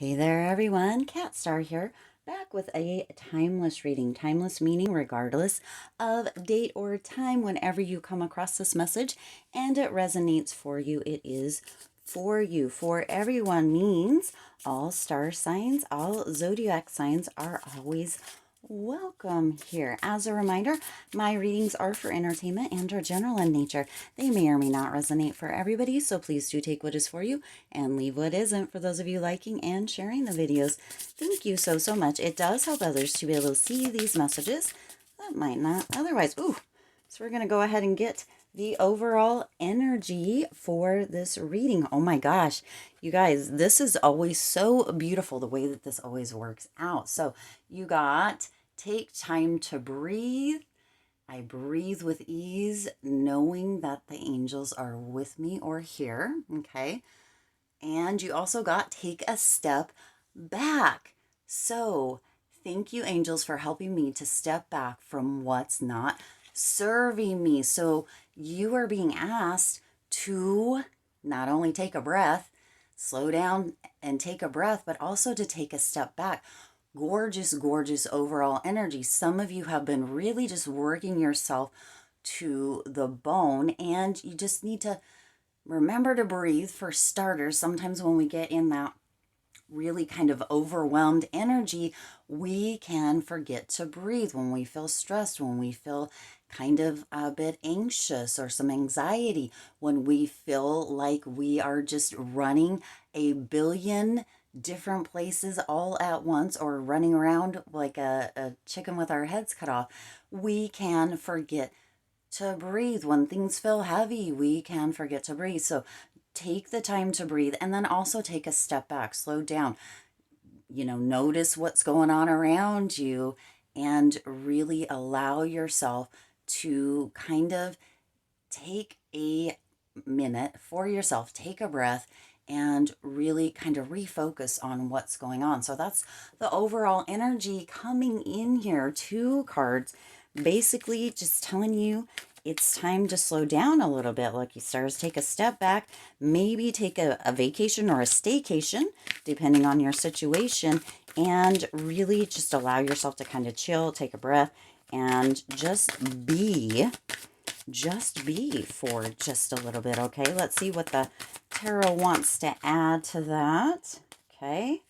Hey there, everyone. Cat Star here, back with a timeless reading. Timeless meaning regardless of date or time. Whenever you come across this message and it resonates for you, it is for you. For everyone means all star signs, all zodiac signs are always welcome here. As a reminder, my readings are for entertainment and are general in nature. They may or may not resonate for everybody, so please do take what is for you and leave what isn't for those of you liking and sharing the videos. Thank you so much. It does help others to be able to see these messages that might not otherwise. Ooh, so we're going to go ahead and get the overall energy for this reading. Oh my gosh, you guys, this is always so beautiful the way that this always works out. So you got take time to breathe. I breathe with ease, knowing that the angels are with me or here. Okay. And you also got take a step back. So thank you, angels, for helping me to step back from what's not serving me. So you are being asked to not only take a breath, slow down and take a breath, but also to take a step back. Gorgeous, gorgeous overall energy. Some of you have been really just working yourself to the bone, and you just need to remember to breathe for starters. Sometimes when we get in that really kind of overwhelmed energy, we can forget to breathe when we feel stressed, when we feel kind of a bit anxious or some anxiety, when we feel like we are just running a billion different places all at once or running around like a chicken with our heads cut off. We can forget to breathe. When things feel heavy, we can forget to breathe. So take the time to breathe, and then also take a step back, slow down, notice what's going on around you, and really allow yourself to kind of take a minute for yourself, take a breath, and really kind of refocus on what's going on. So that's the overall energy coming in here. 2 cards, basically just telling you it's time to slow down a little bit. Lucky stars, take a step back, maybe take a vacation or a staycation, depending on your situation, and really just allow yourself to kind of chill, take a breath, and just be for just a little bit. Okay, let's see what the tarot wants to add to that. Okay.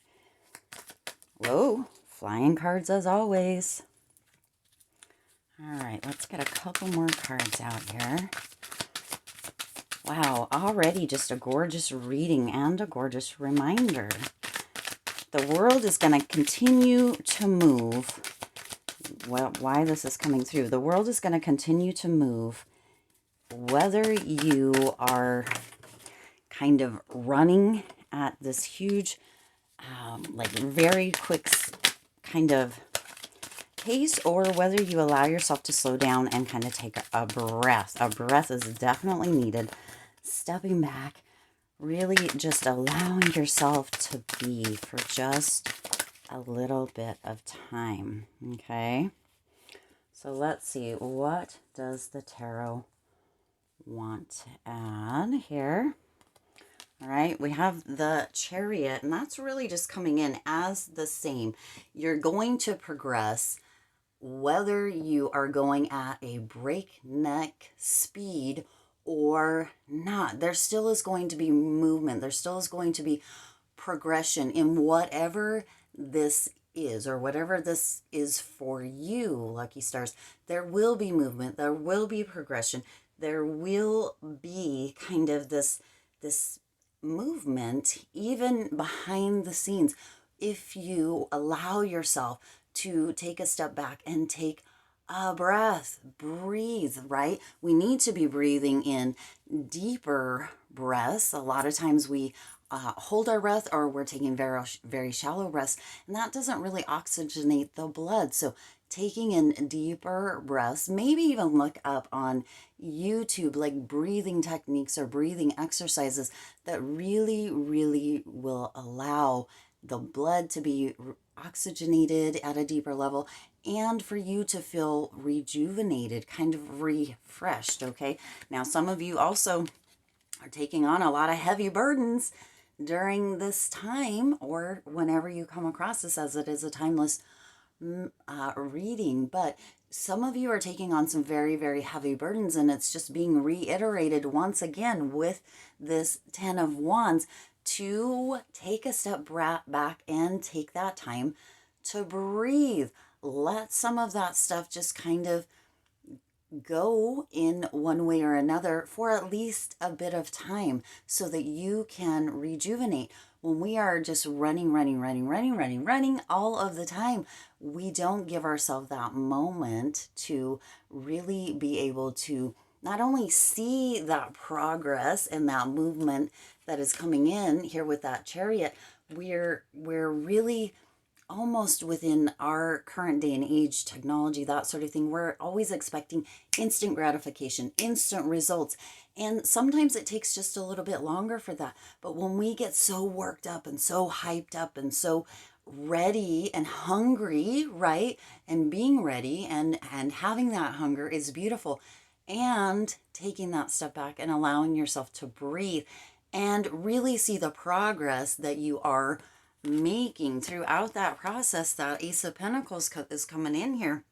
Whoa, flying cards as always. All right, let's get a couple more cards out here. Wow, already just a gorgeous reading and a gorgeous reminder. The world is going to continue to move. Well, why this is coming through. The world is going to continue to move, whether you are kind of running at this huge, like very quick kind of pace, or whether you allow yourself to slow down and kind of take a breath. A breath is definitely needed. Stepping back, really just allowing yourself to be for just a little bit of time. Okay, so let's see, what does the tarot want to add here? All right, we have the Chariot, and that's really just coming in as the same. You're going to progress, whether you are going at a breakneck speed or not. There still is going to be movement. There still is going to be progression in whatever this is, or whatever this is for you, lucky stars. There will be movement. There will be progression. There will be kind of this movement even behind the scenes, if you allow yourself to take a step back and take a breath. Breathe, right? We need to be breathing in deeper breaths. A lot of times we hold our breath, or we're taking very, very shallow breaths, and that doesn't really oxygenate the blood. So taking in deeper breaths, maybe even look up on YouTube like breathing techniques or breathing exercises that really, really will allow the blood to be oxygenated at a deeper level, and for you to feel rejuvenated, kind of refreshed. Okay, now some of you also are taking on a lot of heavy burdens. during this time, or whenever you come across this, as it is a timeless reading. But some of you are taking on some very, very heavy burdens, and it's just being reiterated once again with this 10 of Wands to take a step back and take that time to breathe. Let some of that stuff just kind of go in one way or another for at least a bit of time so that you can rejuvenate. When we are just running all of the time, we don't give ourselves that moment to really be able to not only see that progress and that movement that is coming in here with that Chariot. We're really almost within our current day and age, technology, that sort of thing. We're always expecting instant gratification, instant results. And sometimes it takes just a little bit longer for that. But when we get so worked up and so hyped up and so ready and hungry, right? And being ready and having that hunger is beautiful. And taking that step back and allowing yourself to breathe and really see the progress that you are making throughout that process. That Ace of Pentacles is coming in here,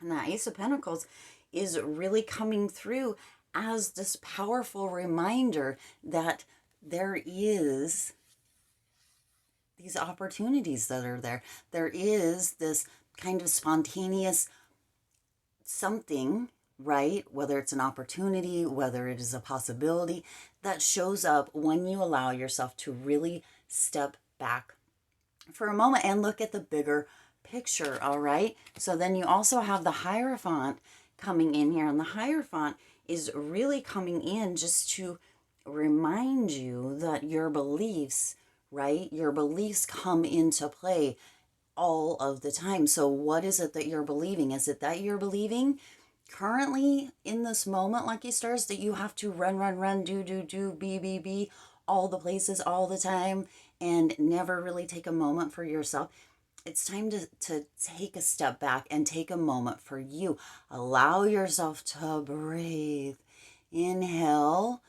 and that Ace of Pentacles is really coming through as this powerful reminder that there is these opportunities that are there. There is this kind of spontaneous something, right? Whether it's an opportunity, whether it is a possibility that shows up when you allow yourself to really step back for a moment and look at the bigger picture. All right. So then you also have the Hierophant coming in here, and the Hierophant is really coming in just to remind you that your beliefs, right? Your beliefs come into play all of the time. So what is it that you're believing? Is it that you're believing currently in this moment, Lucky Stars, that you have to run, do, be all the places all the time and never really take a moment for yourself? It's time to take a step back and take a moment for you. Allow yourself to breathe. Inhale,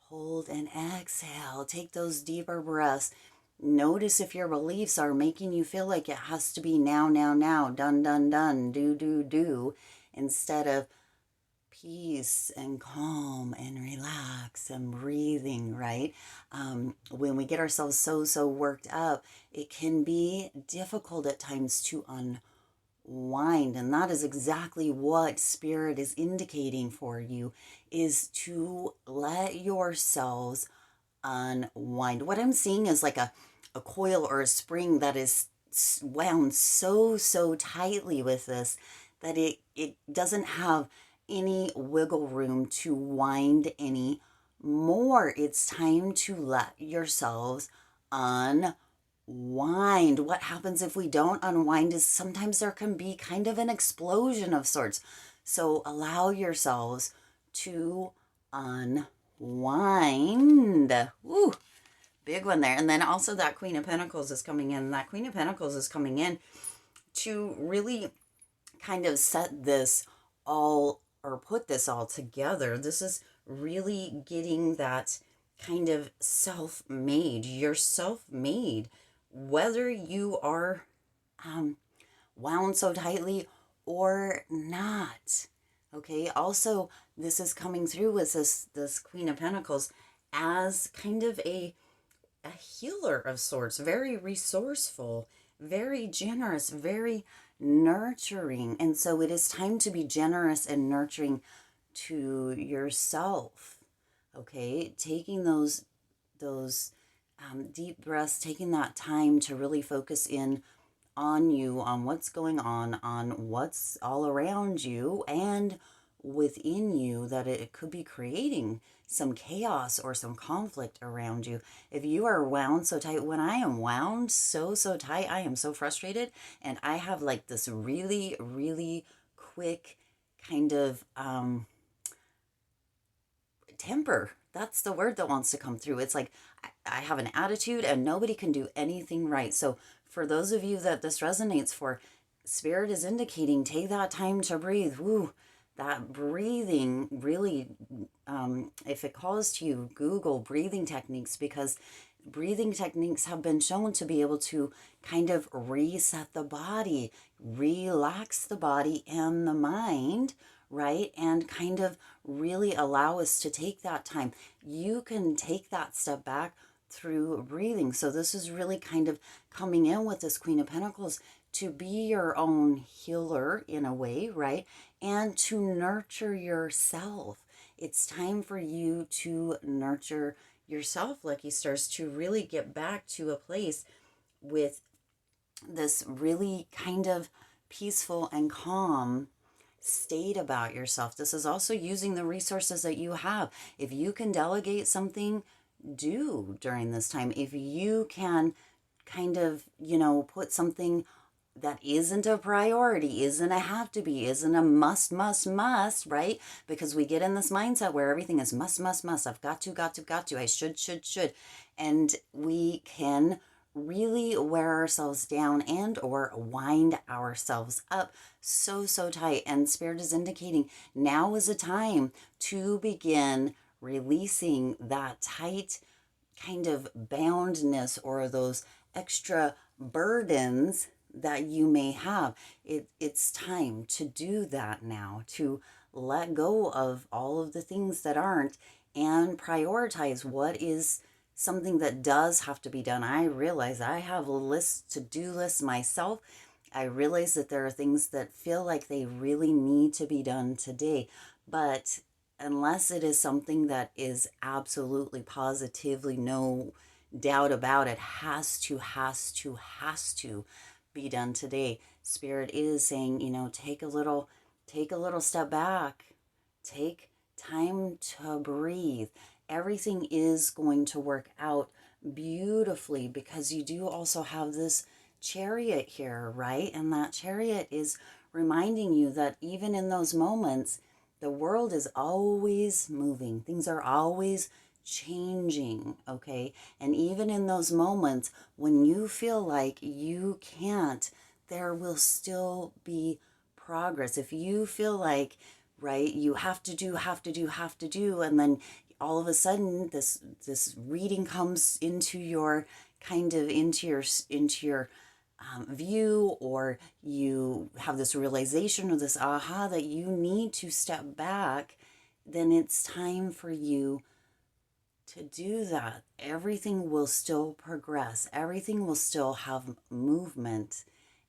hold, and exhale. Take those deeper breaths. Notice if your beliefs are making you feel like it has to be now, done, do, instead of peace and calm and relax and breathing, right? When we get ourselves so worked up, it can be difficult at times to unwind. And that is exactly what Spirit is indicating for you, is to let yourselves unwind. What I'm seeing is like a coil or a spring that is wound so tightly with this that it doesn't have any wiggle room to wind any more. It's time to let yourselves unwind. What happens if we don't unwind is sometimes there can be kind of an explosion of sorts. So allow yourselves to unwind. Woo, big one there. And then also that Queen of Pentacles is coming in. That Queen of Pentacles is coming in to really kind of set this all, or put this all together. This is really getting that kind of self-made. You're self-made, whether you are wound so tightly or not. Okay. Also, this is coming through with this Queen of Pentacles as kind of a healer of sorts, very resourceful, very generous, very nurturing. And so it is time to be generous and nurturing to yourself. Okay, taking those deep breaths, taking that time to really focus in on you, on what's going on what's all around you and within you, that it could be creating some chaos or some conflict around you. If you are wound so tight, when I am wound so tight, I am so frustrated, and I have like this really quick kind of temper. That's the word that wants to come through. It's like I have an attitude and nobody can do anything right. So for those of you that this resonates for, Spirit is indicating, take that time to breathe. Woo. that breathing really, if it calls to you, Google breathing techniques, because breathing techniques have been shown to be able to kind of reset the body, relax the body and the mind, right? And kind of really allow us to take that time. You can take that step back through breathing. So this is really kind of coming in with this Queen of Pentacles to be your own healer in a way, right? And to nurture yourself. It's time for you to nurture yourself, Lucky Stars, to really get back to a place with this really kind of peaceful and calm state about yourself. This is also using the resources that you have. If you can delegate something, do during this time. If you can kind of, put something that isn't a priority, isn't a have to be, isn't a must, right? Because we get in this mindset where everything is must. I've got to. I should. And we can really wear ourselves down and or wind ourselves up so tight. And Spirit is indicating now is a time to begin releasing that tight kind of boundness or those extra burdens that you may have. It's time to do that now, to let go of all of the things that aren't and prioritize what is something that does have to be done. I realize I have to-do lists myself. I realize that there are things that feel like they really need to be done today, but unless it is something that is absolutely positively no doubt about it, has to be done today. Spirit is saying, take a little step back. Take time to breathe. Everything is going to work out beautifully because you do also have this Chariot here, right? And that Chariot is reminding you that even in those moments, the world is always moving. Things are always changing, okay? And even in those moments when you feel like you can't, there will still be progress. If you feel like, right, you have to do, and then all of a sudden this reading comes into your view, or you have this realization or this aha that you need to step back, then it's time for you to do that. Everything will still progress. Everything will still have movement.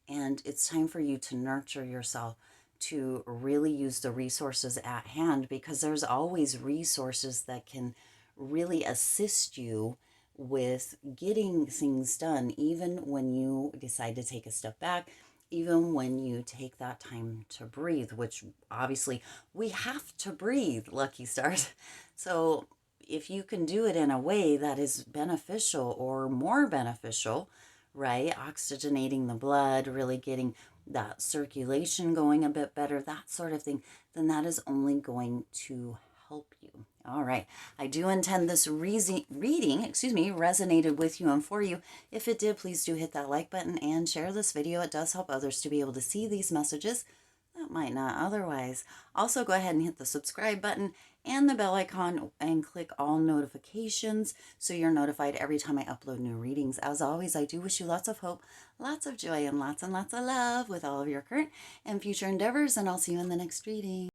And it's time for you to nurture yourself, to really use the resources at hand, because there's always resources that can really assist you with getting things done, even when you decide to take a step back, even when you take that time to breathe, which obviously we have to breathe, Lucky Stars. So if you can do it in a way that is beneficial or more beneficial, right? Oxygenating the blood, really getting that circulation going a bit better, that sort of thing, then that is only going to help you. All right. I do intend this reading, resonated with you and for you. If it did, please do hit that like button and share this video. It does help others to be able to see these messages that might not otherwise. Also, go ahead and hit the subscribe button and the bell icon and click all notifications so you're notified every time I upload new readings. As always, I do wish you lots of hope, lots of joy, and lots of love with all of your current and future endeavors, and I'll see you in the next reading.